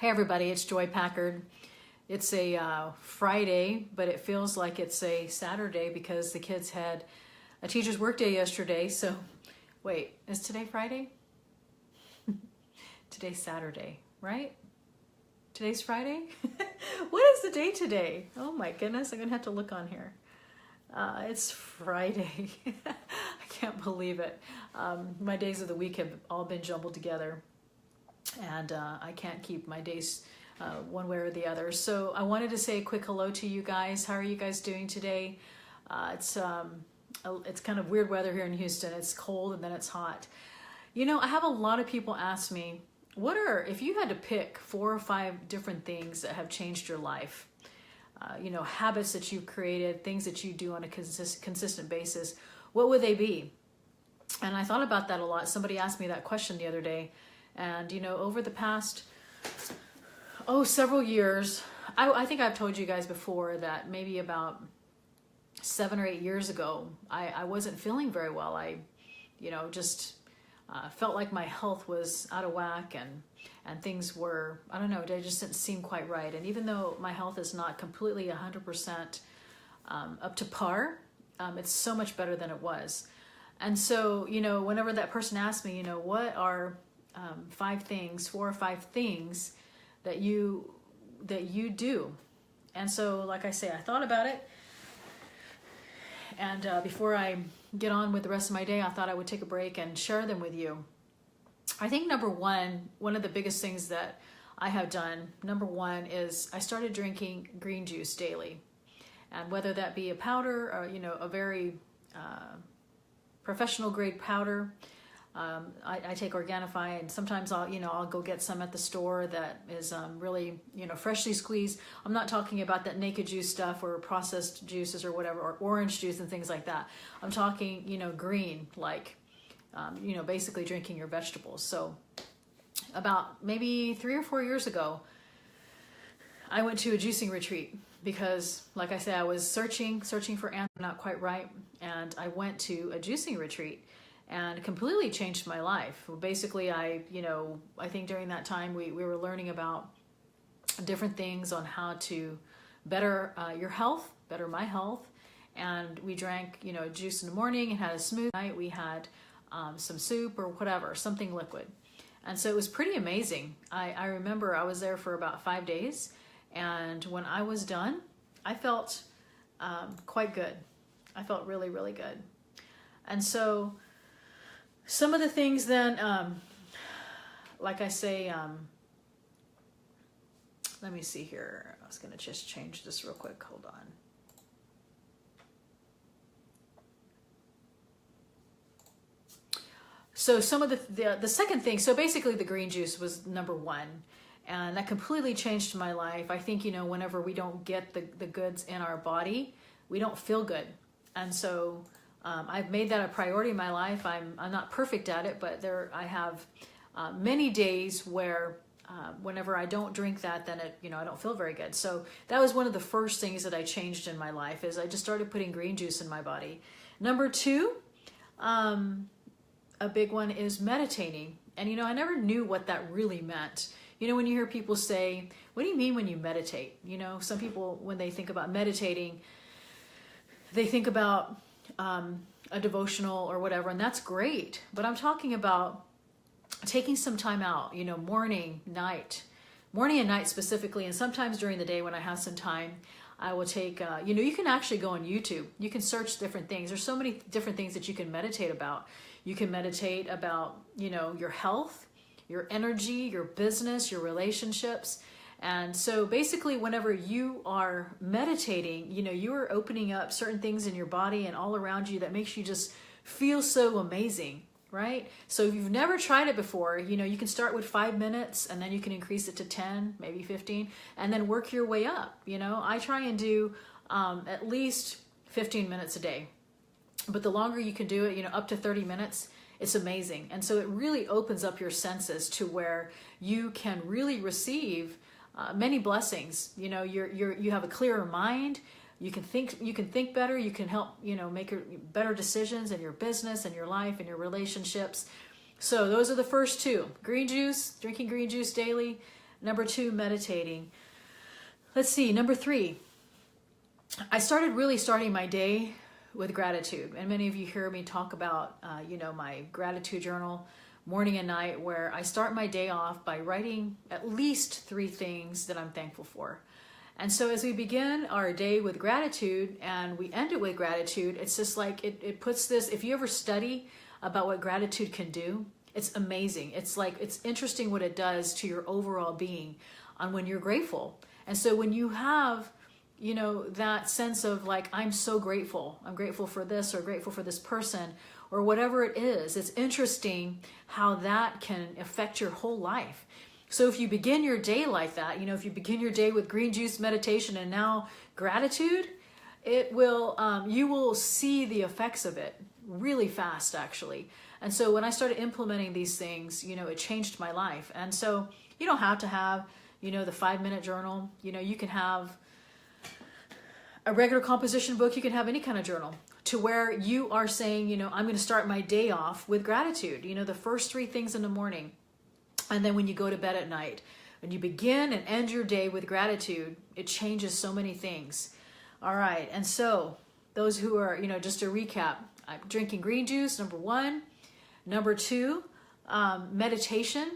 Hey everybody, it's Joy Packard. It's a Friday, but it feels like it's a Saturday because the kids had a teacher's workday yesterday. So, wait, is today Friday? Today's Saturday, right? Today's Friday? What is the day today? Oh my goodness, I'm gonna have to look on here. It's Friday. I can't believe it. My days of the week have all been jumbled together, and I can't keep my days one way or the other. So I wanted to say a quick hello to you guys. How are you guys doing today? It's kind of weird weather here in Houston. It's cold and then it's hot. You know, I have a lot of people ask me, if you had to pick 4 or 5 different things that have changed your life, habits that you've created, things that you do on a consistent basis, what would they be? And I thought about that a lot. Somebody asked me that question the other day. And, over the past, several years, I think I've told you guys before that maybe about 7 or 8 years ago, I wasn't feeling very well. I, just felt like my health was out of whack and things were, I don't know, they just didn't seem quite right. And even though my health is not completely 100% up to par, it's so much better than it was. And so, whenever that person asked me, what are 4 or 5 things that you do? And so, like I say, I thought about it. And before I get on with the rest of my day, I thought I would take a break and share them with you. I think one of the biggest things that I have done, number one, is I started drinking green juice daily. And whether that be a powder or, a very professional grade powder, I take Organifi, and sometimes I'll go get some at the store that is really, freshly squeezed. I'm not talking about that naked juice stuff or processed juices or whatever, or orange juice and things like that. I'm talking, green, like, basically drinking your vegetables. So about maybe 3 or 4 years ago, I went to a juicing retreat because, like I said, I was searching for answers, not quite right. And I went to a juicing retreat and completely changed my life. Basically, I think during that time we were learning about different things on how to better your health, better my health. And we drank, juice in the morning and had a smoothie. At night we had some soup or whatever, something liquid. And so it was pretty amazing. I remember I was there for about 5 days. And when I was done, I felt quite good. I felt really, really good. And so some of the things then, like I say, let me see here. I was going to just change this real quick. Hold on. So some of the second thing, so basically the green juice was number one. And that completely changed my life. I think, whenever we don't get the goods in our body, we don't feel good. And so I've made that a priority in my life. I'm not perfect at it, but I have many days where whenever I don't drink that, then I don't feel very good. So that was one of the first things that I changed in my life, is I just started putting green juice in my body. Number 2, a big one is meditating. And, I never knew what that really meant. When you hear people say, what do you mean when you meditate? Some people, when they think about meditating, they think about a devotional or whatever, and that's great. But I'm talking about taking some time out, morning and night specifically, and sometimes during the day when I have some time, I will take, you can actually go on YouTube. You can search different things. There's so many different things that you can meditate about. You can meditate about, your health, your energy, your business, your relationships. And so basically whenever you are meditating, you are opening up certain things in your body and all around you that makes you just feel so amazing, right? So if you've never tried it before, you can start with 5 minutes and then you can increase it to 10, maybe 15, and then work your way up. I try and do at least 15 minutes a day. But the longer you can do it, up to 30 minutes, it's amazing. And so it really opens up your senses to where you can really receive many blessings. You have a clearer mind. You can think better. You can help, make better decisions in your business and your life and your relationships. So those are the first 2. Green juice, drinking green juice daily. Number 2, meditating. Let's see, number 3, I starting my day with gratitude. And many of you hear me talk about, my gratitude journal morning and night, where I start my day off by writing at least 3 things that I'm thankful for. And so as we begin our day with gratitude and we end it with gratitude, it's just like it puts this, if you ever study about what gratitude can do, it's amazing. It's like, it's interesting what it does to your overall being on when you're grateful. And so when you have, that sense of like, I'm so grateful. I'm grateful for this, or grateful for this person, or whatever it is. It's interesting how that can affect your whole life. So if you begin your day like that, if you begin your day with green juice, meditation, and now gratitude, it will, you will see the effects of it really fast, actually. And so when I started implementing these things, it changed my life. And so you don't have to have, the 5-minute journal. You can have a regular composition book. You can have any kind of journal, to where you are saying, I'm going to start my day off with gratitude, the first 3 things in the morning. And then when you go to bed at night, when you begin and end your day with gratitude, it changes so many things. All right. And so those who are, just to recap, I'm drinking green juice, number 1. Number 2, meditation.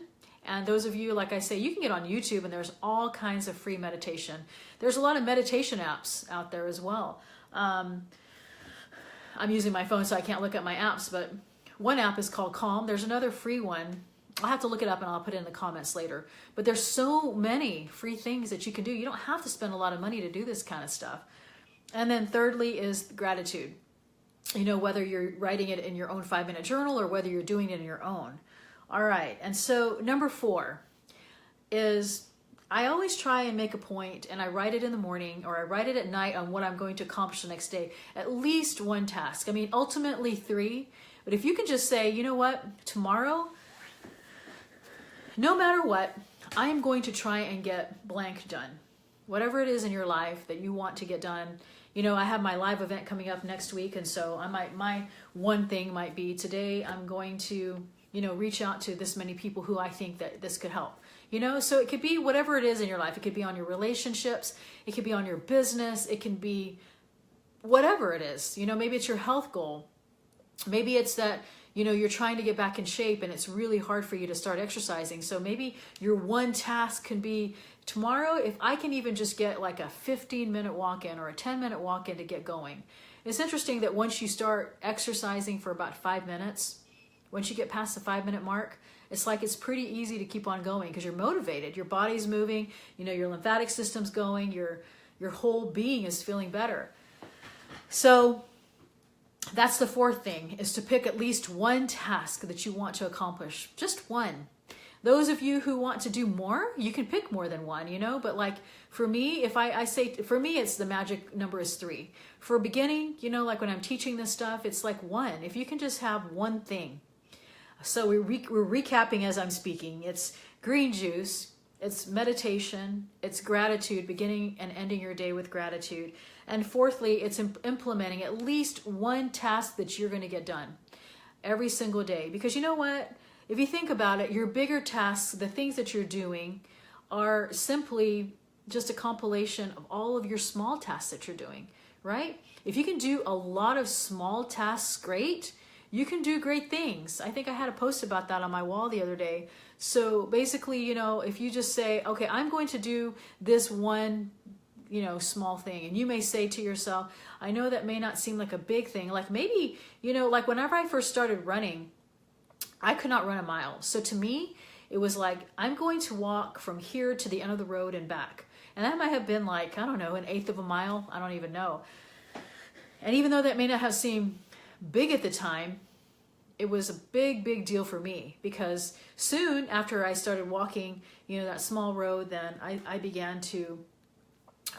And those of you, like I say, you can get on YouTube and there's all kinds of free meditation. There's a lot of meditation apps out there as well. I'm using my phone, so I can't look at my apps, but one app is called Calm. There's another free one. I'll have to look it up and I'll put it in the comments later. But there's so many free things that you can do. You don't have to spend a lot of money to do this kind of stuff. And then thirdly is gratitude. Whether you're writing it in your own 5-minute journal or whether you're doing it in your own. All right. And so number 4 is, I always try and make a point, and I write it in the morning or I write it at night on what I'm going to accomplish the next day. At least 1 task. I mean, ultimately 3. But if you can just say, you know what, tomorrow, no matter what, I am going to try and get blank done. Whatever it is in your life that you want to get done. I have my live event coming up next week. And so my one thing might be, today I'm going to, reach out to this many people who I think that this could help. So it could be whatever it is in your life. It could be on your relationships. It could be on your business. It can be whatever it is. Maybe it's your health goal. Maybe it's that, you're trying to get back in shape and it's really hard for you to start exercising. So maybe your one task can be, tomorrow, if I can even just get like a 15-minute walk-in or a 10-minute walk-in to get going. It's interesting that once you start exercising for about 5 minutes, once you get past the 5-minute mark, it's like it's pretty easy to keep on going because you're motivated. Your body's moving, your lymphatic system's going, your whole being is feeling better. So that's the 4th thing, is to pick at least 1 task that you want to accomplish. Just 1. Those of you who want to do more, you can pick more than 1, but like for me, if I say, for me, it's the magic number is 3. For beginning, like when I'm teaching this stuff, it's like 1. If you can just have 1 thing. So we're recapping as I'm speaking. It's green juice, it's meditation, it's gratitude, beginning and ending your day with gratitude. And fourthly, it's implementing at least 1 task that you're going to get done every single day. Because you know what? If you think about it, your bigger tasks, the things that you're doing, are simply just a compilation of all of your small tasks that you're doing, right? If you can do a lot of small tasks great, you can do great things. I think I had a post about that on my wall the other day. So basically, if you just say, okay, I'm going to do this one, small thing. And you may say to yourself, I know that may not seem like a big thing. Like maybe, like whenever I first started running, I could not run a mile. So to me, it was like, I'm going to walk from here to the end of the road and back. And that might have been like, I don't know, 1/8 of a mile. I don't even know. And even though that may not have seemed big at the time, it was a big, big deal for me, because soon after I started walking, that small road, then I began to,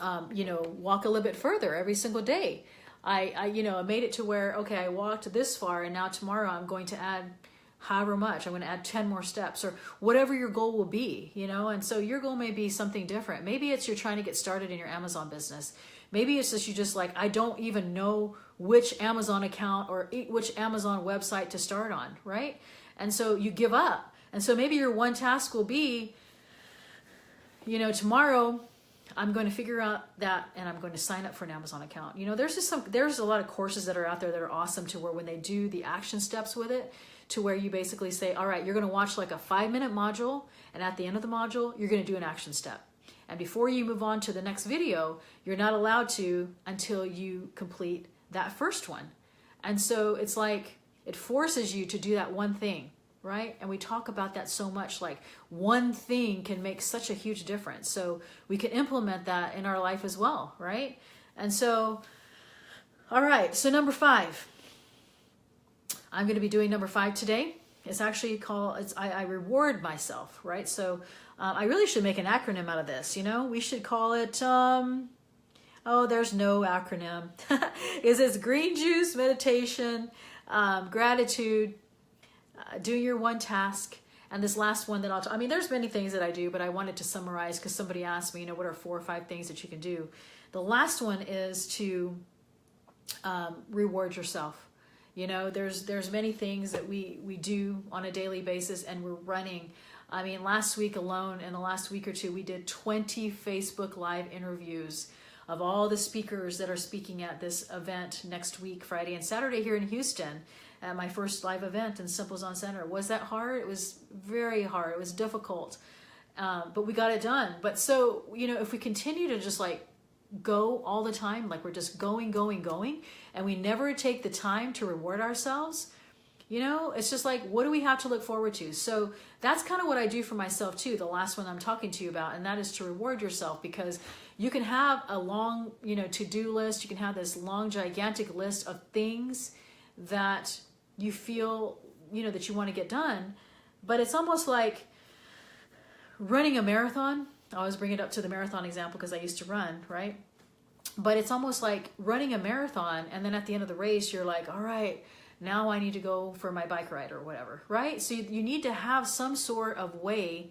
walk a little bit further every single day. I made it to where, okay, I walked this far and now tomorrow I'm going to add however much. I'm going to add 10 more steps or whatever your goal will be, and so your goal may be something different. Maybe it's you're trying to get started in your Amazon business. Maybe it's just you just like, I don't even know which Amazon account or which Amazon website to start on, right? And so you give up. And so maybe your one task will be, you know, tomorrow I'm going to figure out that, and I'm going to sign up for an Amazon account. You know, there's a lot of courses that are out there that are awesome, to where when they do the action steps with it, to where you basically say, all right, you're going to watch like a 5-minute module, and at the end of the module, you're going to do an action step. And before you move on to the next video, you're not allowed to until you complete that first one. And so it's like, it forces you to do that one thing, right? And we talk about that so much, like one thing can make such a huge difference. So we can implement that in our life as well, right? And so, all right, so number 5. I'm going to be doing number 5 today. It's actually called, I reward myself, right? So I really should make an acronym out of this, you know? We should call it, oh, there's no acronym. It's green juice, meditation, gratitude, doing your one task, and this last one that I mean, there's many things that I do, but I wanted to summarize because somebody asked me, you know, what are 4 or 5 things that you can do? The last one is to reward yourself. You know, there's many things that we do on a daily basis, and we're running. I mean, last week alone, in the last week or two, we did 20 Facebook Live interviews of all the speakers that are speaking at this event next week, Friday and Saturday here in Houston, at my first live event in Simple Zone Center. Was that hard? It was very hard. It was difficult, but we got it done. But so, you know, if we continue to just like go all the time, like we're just going, and we never take the time to reward ourselves, you know, it's just like, what do we have to look forward to? So that's kind of what I do for myself too, the last one I'm talking to you about, and that is to reward yourself, because you can have a long, you know, to-do list. You can have this long, gigantic list of things that you feel, you know, that you want to get done, but it's almost like running a marathon. I always bring it up to the marathon example because I used to run, right? But it's almost like running a marathon, and then at the end of the race, you're like, all right, now I need to go for my bike ride or whatever, right? So you need to have some sort of way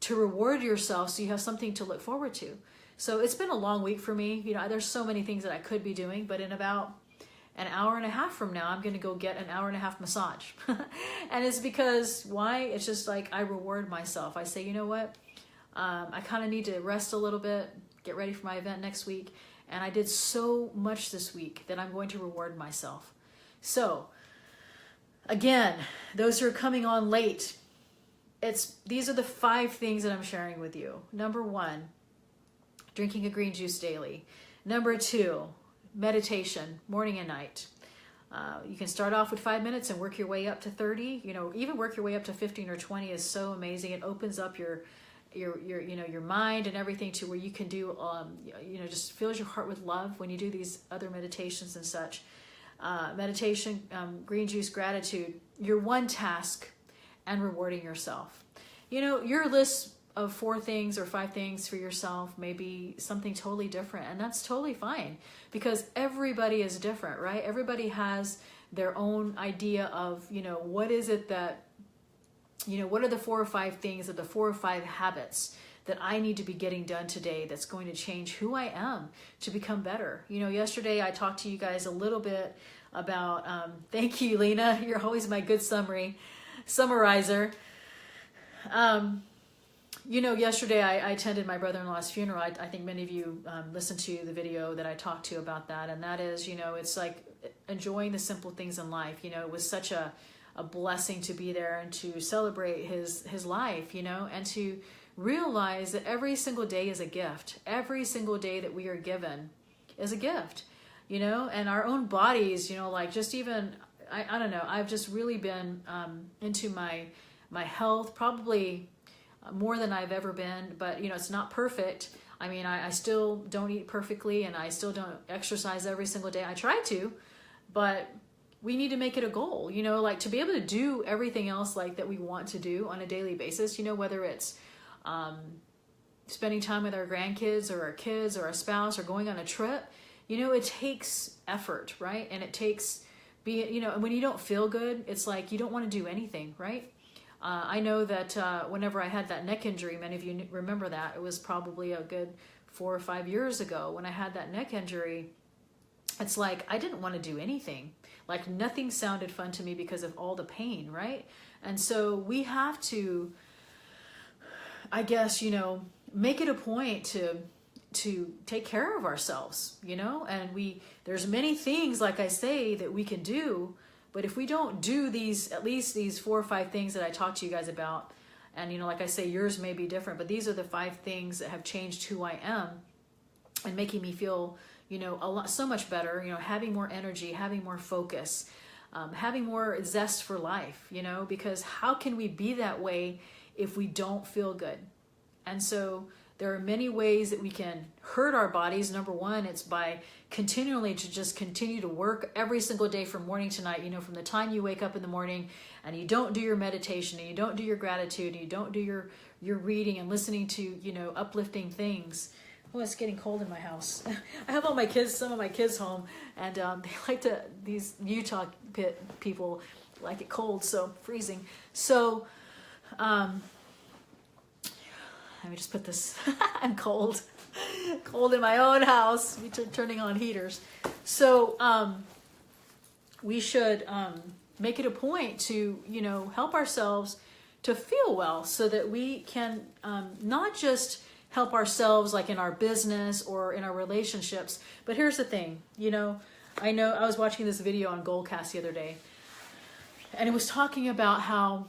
to reward yourself so you have something to look forward to. So it's been a long week for me. You know, there's so many things that I could be doing, but in about an hour and a half from now, I'm going to go get an hour and a half massage. And it's because, why? It's just like I reward myself. I say, you know what? I kind of need to rest a little bit, get ready for my event next week. And I did so much this week that I'm going to reward myself. So, again, those who are coming on late, these are the 5 things that I'm sharing with you. Number 1, drinking a green juice daily. Number 2, meditation, morning and night. You can start off with 5 minutes and work your way up to 30. You know, even work your way up to 15 or 20 is so amazing. It opens up your you know, your mind and everything to where you can do, you know, just fills your heart with love when you do these other meditations and such. Meditation, green juice, gratitude, your one task, and rewarding yourself. You know, your list of 4 things or 5 things for yourself may be something totally different, and that's totally fine, because everybody is different, right? Everybody has their own idea of, you know, what is it that, you know, what are the 4 or 5 things, or the 4 or 5 habits that I need to be getting done today that's going to change who I am to become better. You know, yesterday I talked to you guys a little bit about, thank you, Lena. You're always my good summarizer. You know, yesterday I attended my brother-in-law's funeral. I think many of you listened to the video that I talked to about that. And that is, you know, it's like enjoying the simple things in life. You know, it was such a blessing to be there and to celebrate his life, you know, and to realize that every single day is a gift. Every single day that we are given is a gift, you know, and our own bodies, you know, like just even, I don't know, I've just really been into my health, probably more than I've ever been, but, you know, it's not perfect. I mean, I still don't eat perfectly, and I still don't exercise every single day. I try to, but we need to make it a goal, you know, like to be able to do everything else like that we want to do on a daily basis, you know, whether it's spending time with our grandkids or our kids or our spouse or going on a trip, you know, it takes effort, right? And it takes you know, and when you don't feel good, it's like you don't want to do anything, right? I know that whenever I had that neck injury, many of you remember that, it was probably a good 4 or 5 years ago when I had that neck injury. It's like I didn't want to do anything. Like nothing sounded fun to me because of all the pain, right? And so we have to, I guess, you know, make it a point to take care of ourselves, you know, and there's many things, like I say, that we can do, but if we don't do at least these 4 or 5 things that I talked to you guys about, and, you know, like I say, yours may be different, but these are the 5 things that have changed who I am and making me feel, you know, so much better, you know, having more energy, having more focus, having more zest for life, you know, because how can we be that way if we don't feel good? And so there are many ways that we can hurt our bodies. Number one, it's by continually to just continue to work every single day from morning to night, you know, from the time you wake up in the morning and you don't do your meditation and you don't do your gratitude and you don't do your reading and listening to, you know, uplifting things. Oh, it's getting cold in my house. I have some of my kids home, and they like these Utah people like it cold, so freezing. So, let me just put this, I'm cold in my own house, turning on heaters. So, we should make it a point to, you know, help ourselves to feel well so that we can not just help ourselves like in our business or in our relationships. But here's the thing, you know I was watching this video on Goldcast the other day, and it was talking about how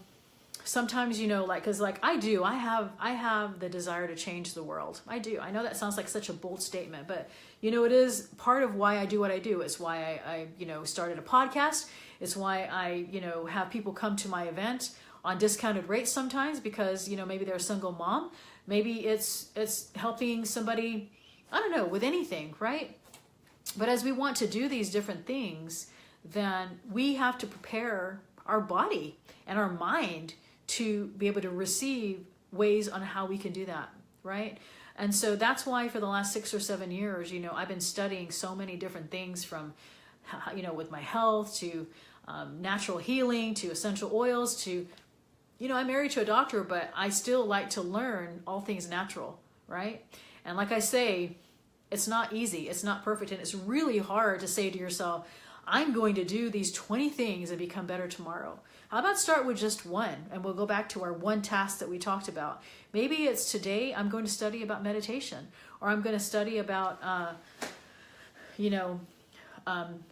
sometimes, you know, like, because like I have the desire to change the world. I do. I know that sounds like such a bold statement, but you know, it is part of why I do what I do. It's why I you know, started a podcast. It's why I, you know, have people come to my event on discounted rates sometimes, because, you know, maybe they're a single mom. Maybe it's helping somebody, I don't know, with anything, right? But as we want to do these different things, then we have to prepare our body and our mind to be able to receive ways on how we can do that, right? And so that's why for the last 6 or 7 years, you know, I've been studying so many different things, from, you know, with my health to natural healing to essential oils to, you know, I'm married to a doctor, but I still like to learn all things natural, right? And like I say, it's not easy. It's not perfect. And it's really hard to say to yourself, I'm going to do these 20 things and become better tomorrow. How about start with just one? And we'll go back to our one task that we talked about. Maybe it's today I'm going to study about meditation, or I'm going to study about, you know,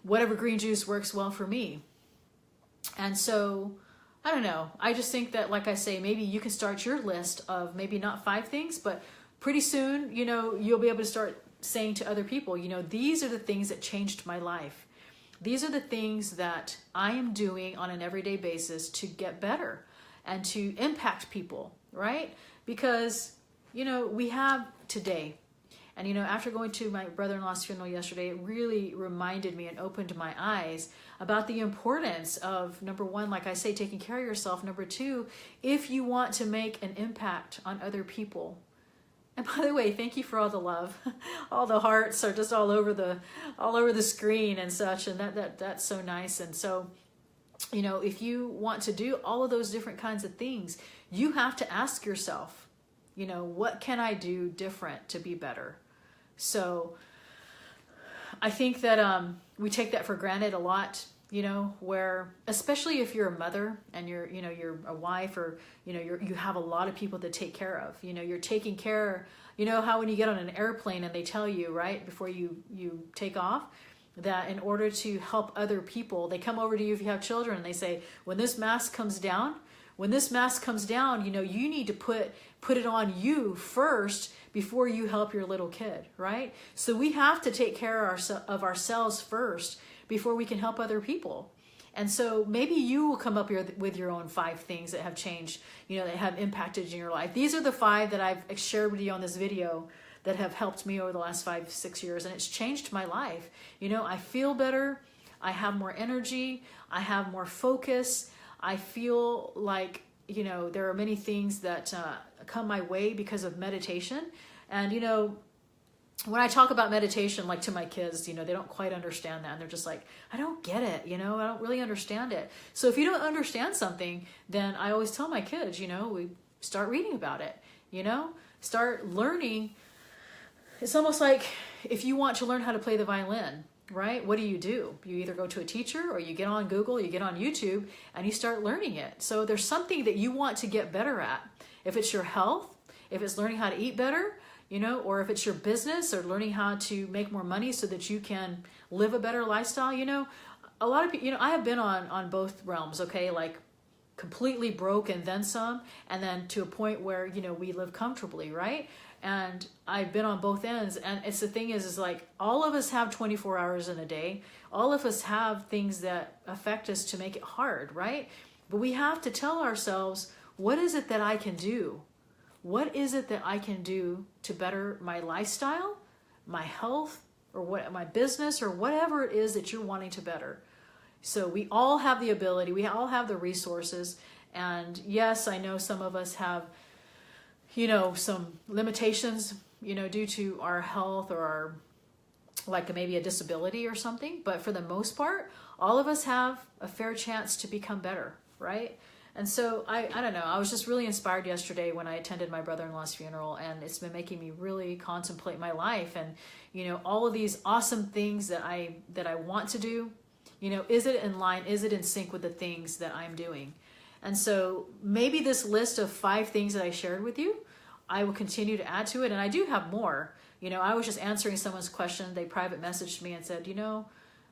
whatever green juice works well for me. And so, I don't know. I just think that, like I say, maybe you can start your list of maybe not 5 things, but pretty soon, you know, you'll be able to start saying to other people, you know, these are the things that changed my life. These are the things that I am doing on an everyday basis to get better and to impact people, right? Because, you know, we have today. And, you know, after going to my brother-in-law's funeral yesterday, it really reminded me and opened my eyes about the importance of, number one, like I say, taking care of yourself. Number two, if you want to make an impact on other people. And by the way, thank you for all the love. All the hearts are just all over the screen and such, and that's so nice. And so, you know, if you want to do all of those different kinds of things, you have to ask yourself, you know, what can I do different to be better? So I think that we take that for granted a lot, you know, where, especially if you're a mother and you're a wife, or, you know, you have a lot of people to take care of, you know, you're taking care, you know, how when you get on an airplane and they tell you, right, before you take off, that in order to help other people, they come over to you if you have children and they say, when this mask comes down, you know, you need to put it on you first before you help your little kid, right? So we have to take care of ourselves first before we can help other people. And so maybe you will come up here with your own 5 things that have changed, you know, that have impacted in your life. These are the 5 that I've shared with you on this video that have helped me over the last 5-6 years, and it's changed my life. You know, I feel better, I have more energy, I have more focus, I feel like, you know, there are many things that come my way because of meditation. And, you know, when I talk about meditation, like to my kids, you know, they don't quite understand that. And they're just like, I don't get it, you know, I don't really understand it. So if you don't understand something, then I always tell my kids, you know, we start reading about it, you know, start learning. It's almost like if you want to learn how to play the violin, right? What do? You either go to a teacher, or you get on Google, you get on YouTube, and you start learning it. So there's something that you want to get better at. If it's your health, if it's learning how to eat better, or if it's your business or learning how to make more money so that you can live a better lifestyle. A lot of people, I have been on both realms, okay, like completely broke and then some, and then to a point where, we live comfortably, right? And I've been on both ends. And it's the thing is like all of us have 24 hours in a day. All of us have things that affect us to make it hard, right? But we have to tell ourselves, what is it that I can do? What is it that I can do to better my lifestyle, my health, or what my business, or whatever it is that you're wanting to better? So we all have the ability, we all have the resources. And yes, I know some of us have, some limitations, due to our health or our, like maybe a disability or something. But for the most part, all of us have a fair chance to become better, right? And so I don't know, I was just really inspired yesterday when I attended my brother-in-law's funeral, and it's been making me really contemplate my life and, all of these awesome things that I want to do. Is it in line? Is it in sync with the things that I'm doing? And so maybe this list of 5 things that I shared with you, I will continue to add to it. And I do have more. I was just answering someone's question. They private messaged me and said,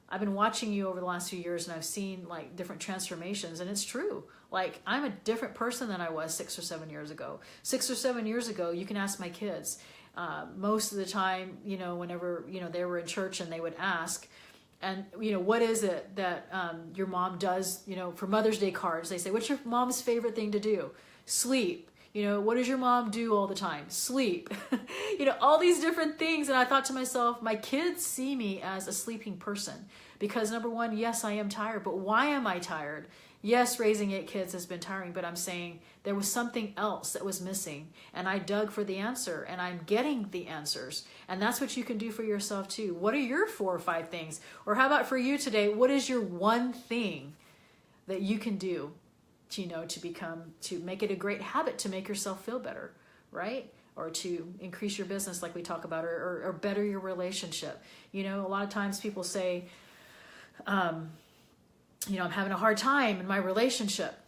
I've been watching you over the last few years and I've seen like different transformations. And it's true. Like I'm a different person than I was 6 or 7 years ago. 6 or 7 years ago, you can ask my kids. Most of the time, whenever, they were in church and they would ask, and, what is it that your mom does, for Mother's Day cards? They say, what's your mom's favorite thing to do? Sleep. What does your mom do all the time? Sleep. All these different things. And I thought to myself, my kids see me as a sleeping person because number one, yes, I am tired, but why am I tired? Yes, raising 8 kids has been tiring, but I'm saying there was something else that was missing, and I dug for the answer, and I'm getting the answers. And that's what you can do for yourself too. What are your 4 or 5 things? Or how about for you today, what is your one thing that you can do to make it a great habit to make yourself feel better, right? Or to increase your business like we talk about, or better your relationship. A lot of times people say, I'm having a hard time in my relationship.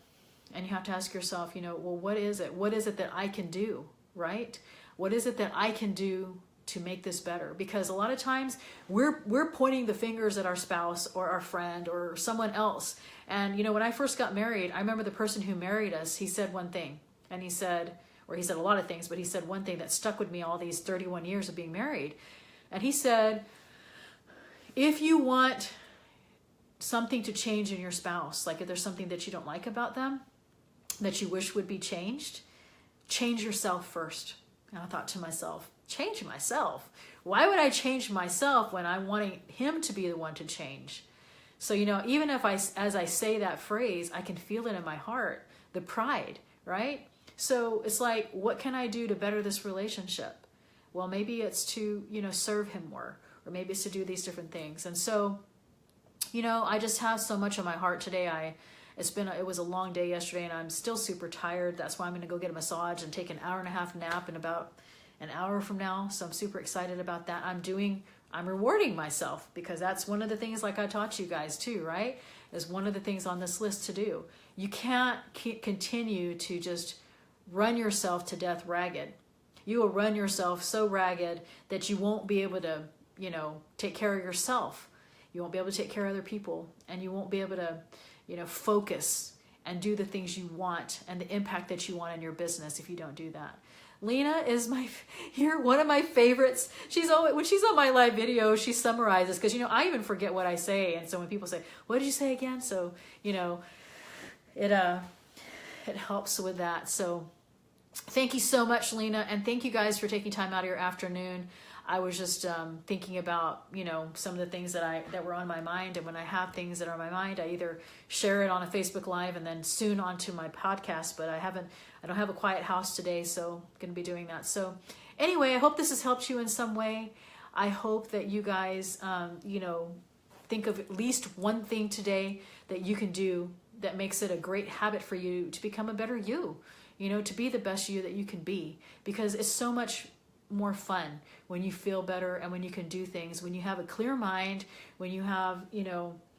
And you have to ask yourself, well, what is it? What is it that I can do, right? What is it that I can do to make this better? Because a lot of times we're pointing the fingers at our spouse or our friend or someone else. And, when I first got married, I remember the person who married us, he said one thing. And he said a lot of things, but he said one thing that stuck with me all these 31 years of being married. And he said, if you want something to change in your spouse, like if there's something that you don't like about them, that you wish would be changed, change yourself first. And I thought to myself, change myself? Why would I change myself when I'm wanting him to be the one to change? So, even if as I say that phrase, I can feel it in my heart, the pride, right? So it's like, what can I do to better this relationship? Well, maybe it's to, serve him more, or maybe it's to do these different things. And so, I just have so much on my heart today. It was a long day yesterday and I'm still super tired. That's why I'm going to go get a massage and take an hour-and-a-half nap in about an hour from now. So I'm super excited about that. I'm rewarding myself because that's one of the things, like I taught you guys too, right? Is one of the things on this list to do. You can't continue to just run yourself to death ragged. You will run yourself so ragged that you won't be able to, take care of yourself. You won't be able to take care of other people, and you won't be able to, focus and do the things you want and the impact that you want in your business if you don't do that. Lena is one of my favorites. When she's on my live video, she summarizes, because, I even forget what I say. And so when people say, what did you say again? So, it helps with that. So thank you so much, Lena. And thank you guys for taking time out of your afternoon. I was just thinking about, some of the things that were on my mind. And when I have things that are on my mind, I either share it on a Facebook Live and then soon onto my podcast. But I don't have a quiet house today, so I'm going to be doing that. So anyway, I hope this has helped you in some way. I hope that you guys, think of at least one thing today that you can do that makes it a great habit for you to become a better you, to be the best you that you can be. Because it's so much more fun when you feel better and when you can do things, when you have a clear mind, when you have,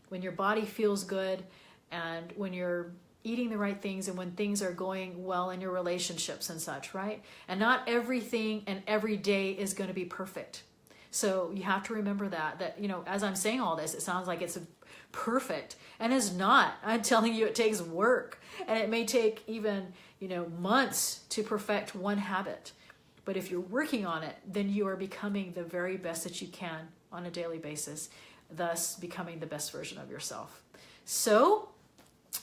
when your body feels good, and when you're eating the right things and when things are going well in your relationships and such, right? And not everything and every day is going to be perfect. So you have to remember that, you know, as I'm saying all this, it sounds like it's perfect, and it's not. I'm telling you, it takes work, and it may take even, you know, months to perfect one habit. But if you're working on it, then you are becoming the very best that you can on a daily basis, thus becoming the best version of yourself. So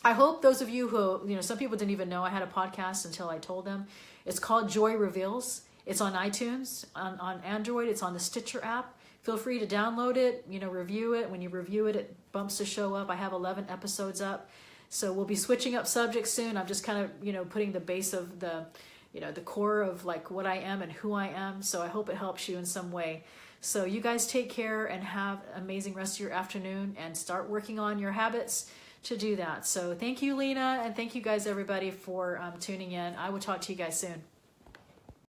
I hope those of you who, you know, some people didn't even know I had a podcast until I told them. It's called Joy Reveals. It's on iTunes, on Android. It's on the Stitcher app. Feel free to download it, you know, review it. When you review it, it bumps the show up. I have 11 episodes up. So we'll be switching up subjects soon. I'm just kind of, you know, putting the base of the, you know, the core of like what I am and who I am. So I hope it helps you in some way. So you guys take care and have an amazing rest of your afternoon and start working on your habits to do that. So thank you, Lena, and thank you guys, everybody, for tuning in. I will talk to you guys soon.